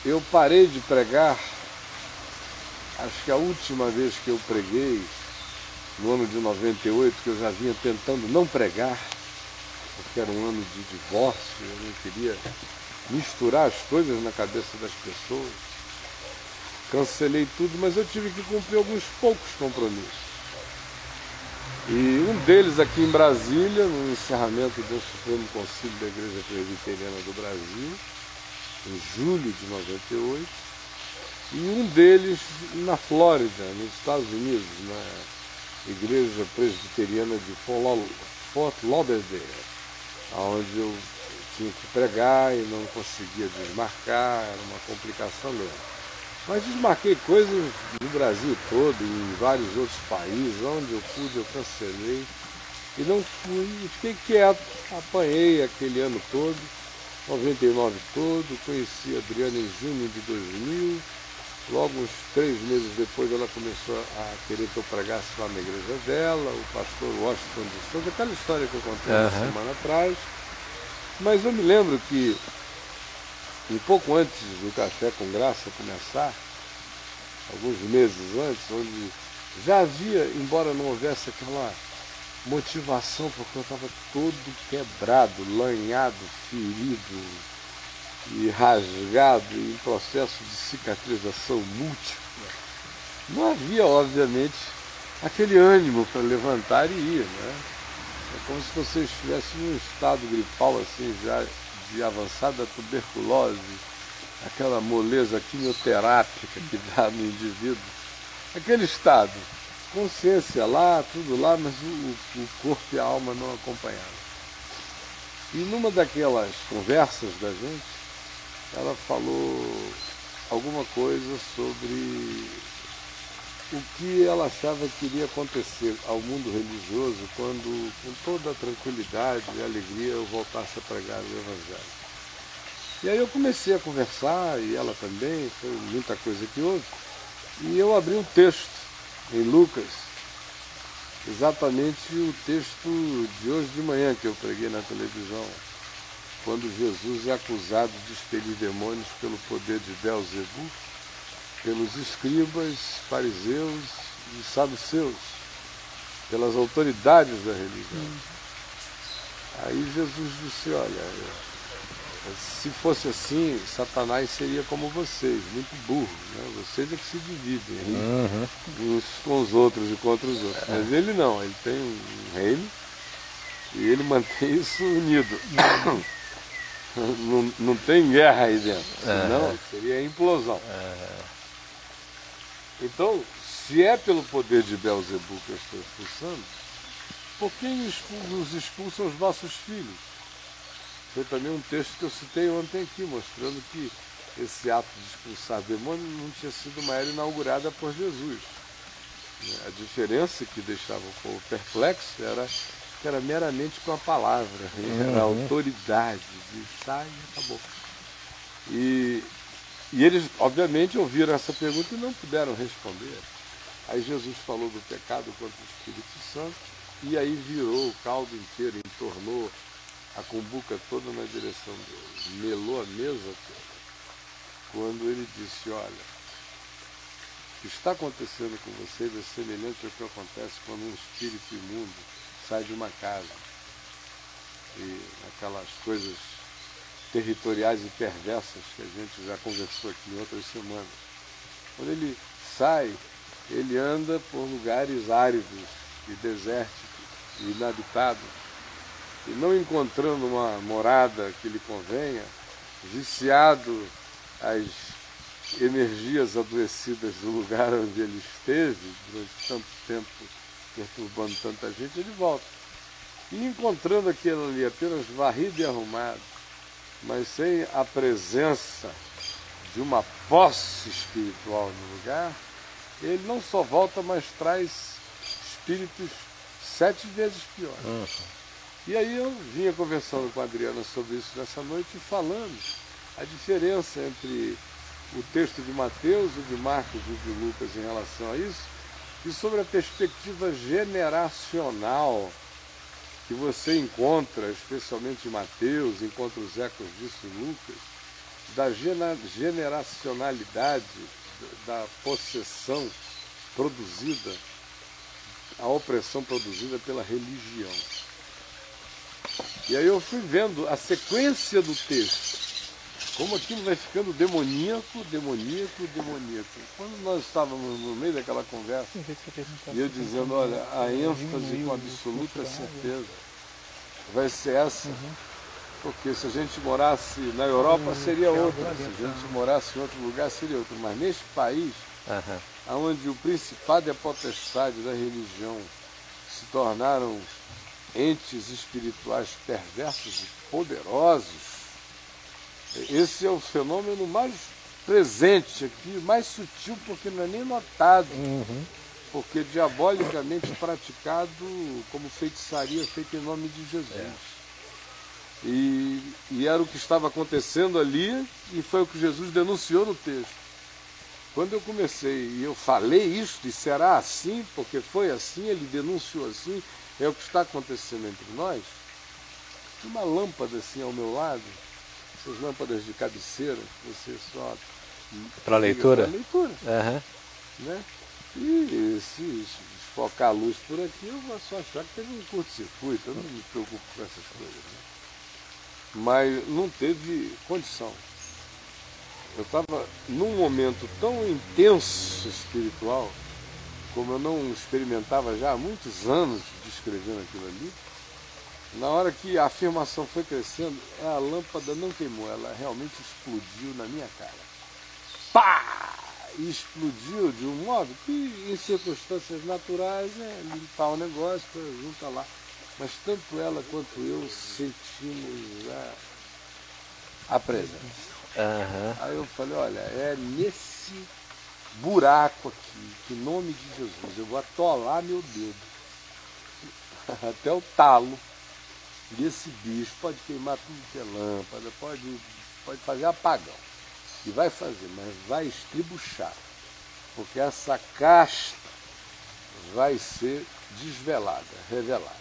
eu parei de pregar, acho que a última vez que eu preguei, no ano de 98, que eu já vinha tentando não pregar, porque era um ano de divórcio, eu não queria misturar as coisas na cabeça das pessoas. Cancelei tudo, mas eu tive que cumprir alguns poucos compromissos. E um deles aqui em Brasília, no encerramento do Supremo Concílio da Igreja Presbiteriana do Brasil, em julho de 98, e um deles na Flórida, nos Estados Unidos, na Igreja Presbiteriana de Fort Lauderdale, onde eu tinha que pregar e não conseguia desmarcar, era uma complicação mesmo. Mas desmarquei coisas no Brasil todo, em vários outros países, onde eu pude, eu cancelei. E não fui, fiquei quieto, apanhei aquele ano todo, 99 todo, conheci a Adriana em junho de 2000, logo uns 3 meses depois ela começou a querer que eu pregasse lá na igreja dela, o pastor Washington de Souza, aquela história que eu contei uma semana atrás. Mas eu me lembro que um pouco antes do Café com Graça começar, alguns meses antes, onde já havia, embora não houvesse aquela motivação, porque eu estava todo quebrado, lanhado, ferido e rasgado, em processo de cicatrização múltipla, não havia, obviamente, aquele ânimo para levantar e ir, né? É como se você estivesse em um estado gripal, assim, já de avançada tuberculose, aquela moleza quimioterápica que dá no indivíduo, aquele estado, consciência lá, tudo lá, mas o corpo e a alma não acompanhavam. E numa daquelas conversas da gente, ela falou alguma coisa sobre o que ela achava que iria acontecer ao mundo religioso quando, com toda a tranquilidade e alegria, eu voltasse a pregar o Evangelho. E aí eu comecei a conversar, e ela também, foi muita coisa que houve, e eu abri um texto em Lucas, exatamente o texto de hoje de manhã que eu preguei na televisão, quando Jesus é acusado de expelir demônios pelo poder de Beelzebub, pelos escribas, fariseus e saduceus, pelas autoridades da religião. Aí Jesus disse, olha, se fosse assim, Satanás seria como vocês, muito burro, né? Vocês é que se dividem uns com os outros e contra os outros. Mas ele não, ele tem um reino e ele mantém isso unido. Não tem guerra aí dentro, senão seria a implosão. Então, se é pelo poder de Beelzebub que eu estou expulsando, por que nos expulsam os nossos filhos? Foi também um texto que eu citei ontem aqui, mostrando que esse ato de expulsar demônios não tinha sido uma era inaugurada por Jesus. A diferença que deixava o povo perplexo era que era meramente com a palavra, era a autoridade de sai e acabou. E eles, obviamente, ouviram essa pergunta e não puderam responder. Aí Jesus falou do pecado contra o Espírito Santo, e aí virou o caldo inteiro, entornou a cumbuca toda na direção dele, melou a mesa toda. Quando ele disse, olha, o que está acontecendo com vocês é semelhante ao que acontece quando um espírito imundo sai de uma casa. E aquelas coisas territoriais e perversas que a gente já conversou aqui em outras semanas. Quando ele sai, ele anda por lugares áridos e desérticos e inabitados, e não encontrando uma morada que lhe convenha, viciado às energias adoecidas do lugar onde ele esteve durante tanto tempo, perturbando tanta gente, ele volta. E encontrando aquilo ali apenas varrido e arrumado, mas sem a presença de uma posse espiritual no lugar, ele não só volta, mas traz espíritos 7 vezes piores. E aí eu vinha conversando com a Adriana sobre isso nessa noite, falando a diferença entre o texto de Mateus, o de Marcos e o de Lucas em relação a isso, e sobre a perspectiva generacional que você encontra, especialmente em Mateus, encontra os ecos disso em Lucas, da generacionalidade, da possessão produzida, a opressão produzida pela religião. E aí eu fui vendo a sequência do texto, como aquilo vai ficando demoníaco, demoníaco, demoníaco. Quando nós estávamos no meio daquela conversa, e eu dizendo, olha, a ênfase com absoluta certeza vai ser essa, porque se a gente morasse na Europa seria outra, se a gente morasse em outro lugar seria outro, mas neste país, onde o principado e a potestade da religião se tornaram entes espirituais perversos e poderosos, esse é o fenômeno mais presente aqui, mais sutil, porque não é nem notado, porque diabolicamente praticado como feitiçaria feita em nome de Jesus. E era o que estava acontecendo ali, e foi o que Jesus denunciou no texto. Quando eu comecei e eu falei isso, e será assim, porque foi assim, ele denunciou assim, é o que está acontecendo entre nós, uma lâmpada assim ao meu lado, essas lâmpadas de cabeceira, você só... Para leitura? Para leitura. Né? E se focar a luz por aqui, eu vou só achar que teve um curto-circuito, eu não me preocupo com essas coisas. Né? Mas não teve condição. Eu estava num momento tão intenso espiritual, como eu não experimentava já há muitos anos descrevendo aquilo ali. Na hora que a afirmação foi crescendo, a lâmpada não queimou, ela realmente explodiu na minha cara. Pá! E explodiu de um modo que, em circunstâncias naturais, limpar o negócio, junta lá. Mas tanto ela quanto eu sentimos a presença. Aí eu falei, olha, é nesse buraco aqui, que em nome de Jesus, eu vou atolar meu dedo até o talo desse bicho, pode queimar tudo que é lâmpada, pode fazer apagão. E vai fazer, mas vai estribuchar, porque essa casta vai ser desvelada, revelada.